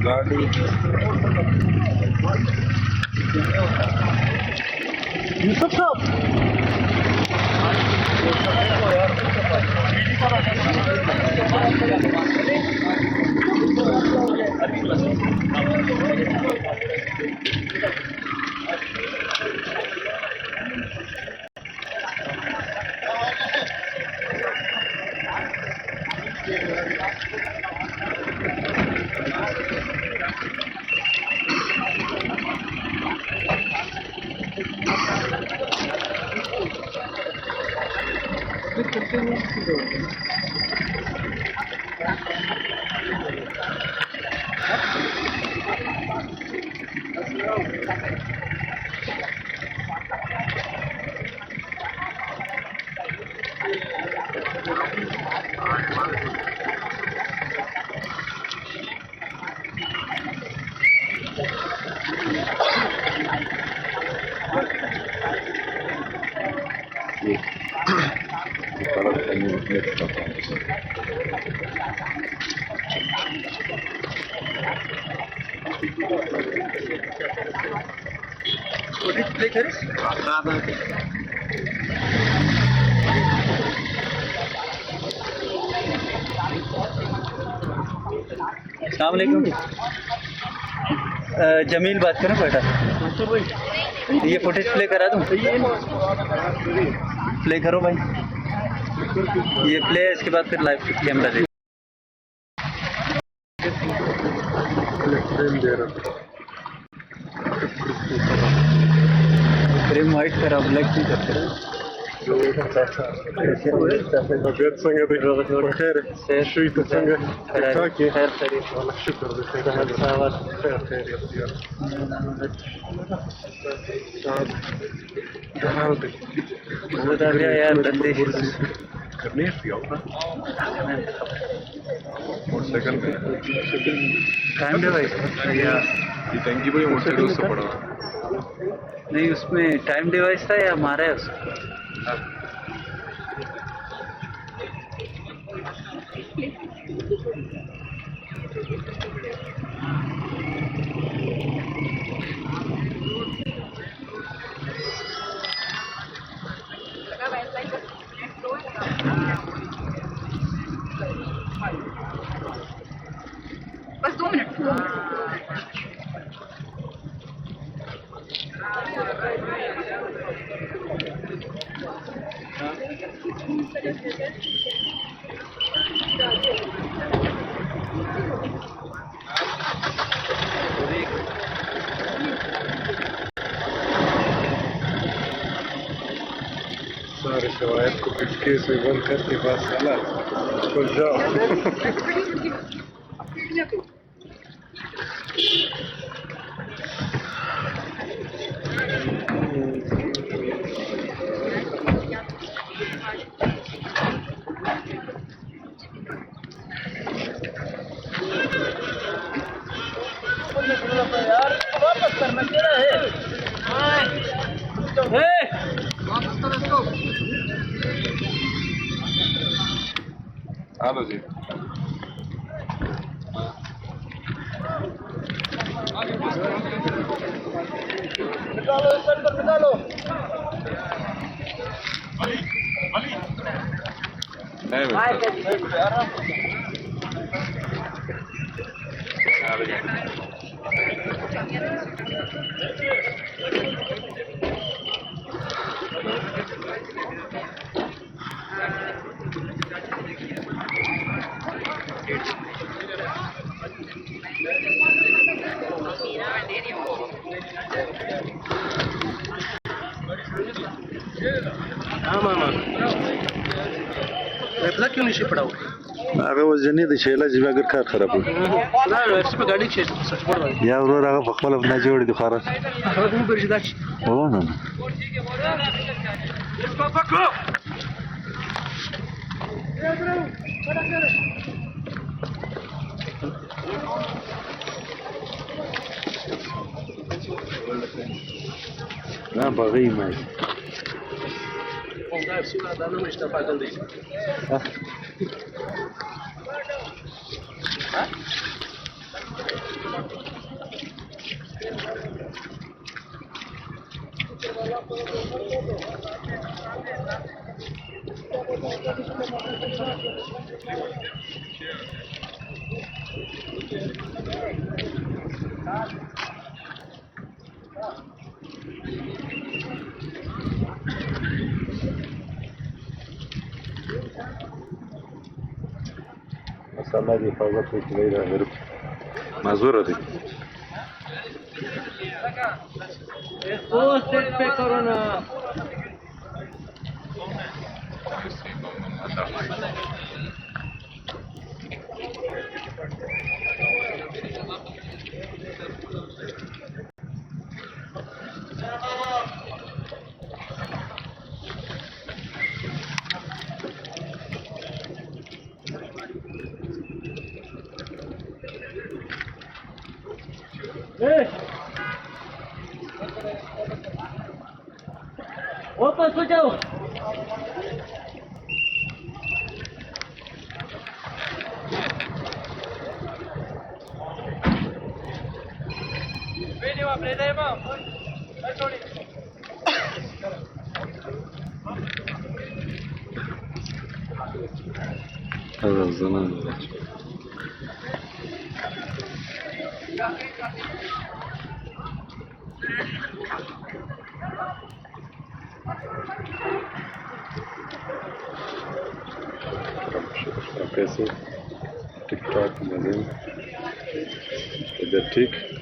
गाड़ी यूसुफ अस्सलाम वालेकुम। जमील बात करो बेटा, ये फुटेज प्ले करा दूँ? प्ले करो भाई, ये प्ले है, इसके बाद फिर लाइव कैमरा दे। फ्रेम वाइट करा, ब्लैक नहीं करते। بخير شو يتسنى تاكي خير خير والله شكرا بخير خير يا زياد बता दिया यार बंदे करनी है मोटरसाइकिल में टाइम डिवाइस या ये टंकी भाई मोटरसाइकिल से पड़ा नहीं, उसमें टाइम डिवाइस था या मारा है उसको? बस 2 मिनट। सारे शवायद को पिटके से बंद करके बस खलास खुल जाओ यार वापस करना क्या है? हेलो जी निकालो सेंटर निकालो। क्यों नहीं पड़ा هغه وزنی د شیله چې اگر کار خراب وي لا اسمه गाड़ी چې یا ورور هغه په خپل نه جوړ دي خارج هغه کوم برجداش او نه نه بغي ما والله سوى هذا انا مش تبع قلبي ها sandalyeyi fazla Tekile'yle verip mazur edik. Opa, sujou! Video, aprende aí, irmão. Vai, Tony. Hadi zaman ver. Peso, TikTok, magazine, the tick.